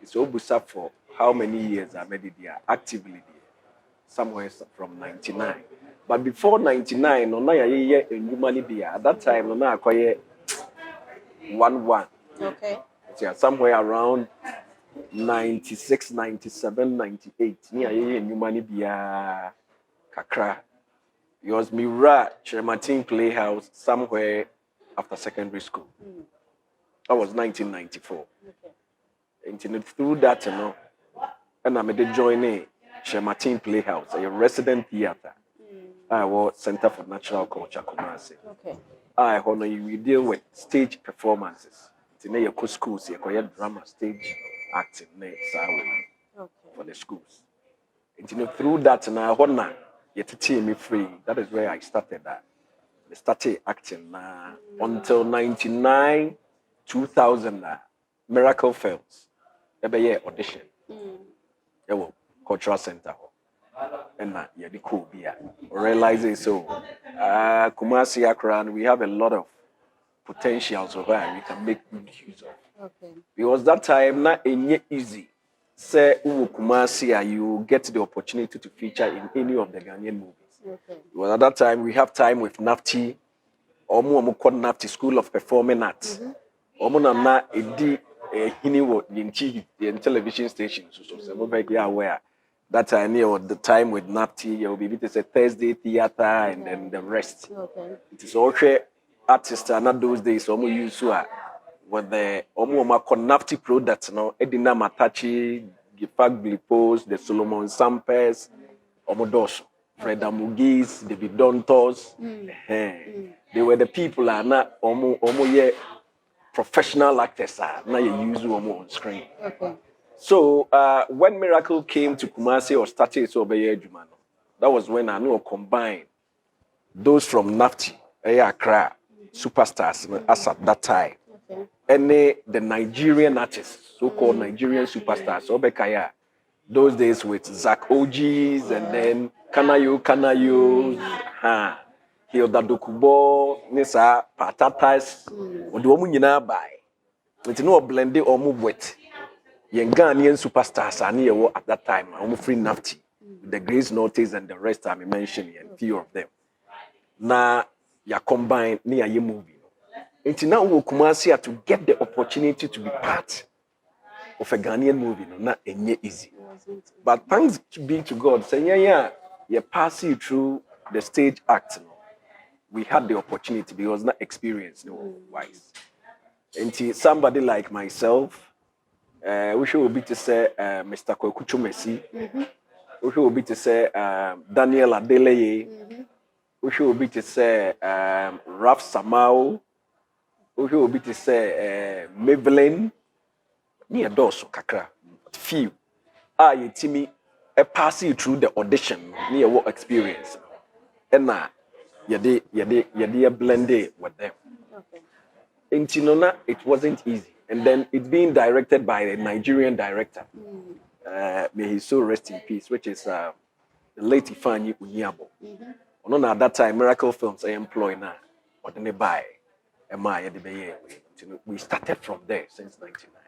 It's Obusa for how many years I made it there, actively there, somewhere from 99. But before 99, no, at that time, no, I acquired 1-1. Okay. So somewhere around 96, 97, 98. Near a new money be a kakra. It was Mira Chermatin Playhouse somewhere after secondary school. That was 1994. Okay. And through that, you know, and I made a joining Chermatin Playhouse, a resident theater. I was Center for Natural Culture, Kumasi. Okay. I honor you. We deal with stage performances. It's in your schools, you drama, stage acting, for the schools. And through that, and I honor you to teach me free. That is where I started that. I started acting until 99, 2000. Miracle Films. Every year audition. Cultural Center. And yeah, the cool beer. Realizing so, Kumasi Accra, we have a lot of potential so where we can make good use of. Okay. Because that time, not easy. Say, Kumasi, you get the opportunity to feature in any of the Ghanaian movies. Okay. Well, at that time, we have time with NAFTI, Omo called NAFTI School of Performing Arts. Omo na edi hini in television stations. So some make you aware. That time, the time with NAFTI, you will be able to say Thursday theater and then the rest. Okay. It is also artists are not those days. Omo use with the Omo NAFTI products. No, Edina Matachi, Gifag Glipos, the Solomon Sampers, Omo Doso, Fred Amugis, David Dontos. They were the people are not Omo professional actors are now you use Omo on screen. Okay. So when Miracle came to Kumasi or started to obey Jumano, that was when I knew combined those from NAFTI, Accra, superstars as at that time. Okay. And the Nigerian artists, so-called Nigerian superstars, Obekaya, those days with Zach OGs and then Kanayo, Hilda Dokubo, Nisa, Patatas, or the woman you buy. It's no blended or move with. Young Ghanaian superstars are near at that time, I'm free NAFTI, the Grace Notice and the rest I'm mentioning, and few of them. Now, you combine near your movie. Until now, we Kumasi to get the opportunity to be part of a Ghanaian movie, not easy. But thanks be to God, saying, you pass you through the stage act. We had the opportunity because not experienced, wise. Until somebody like myself, we should be to say Mr. Kwekuchu Messi, we should be to say Daniel Adeleye, we should be to say Raf Samau, we should be to say Maybelline, near Dosso Kakra, few. You Timmy, pass you through the audition, near what experience, and now you blended with them. Okay. In Tinona, it wasn't easy. And then it being directed by a Nigerian director. May he so rest in peace, which is the late Ifeanyi Unyabo. At that time, Miracle Films I employ now. Or then they buy. We started from there since 99.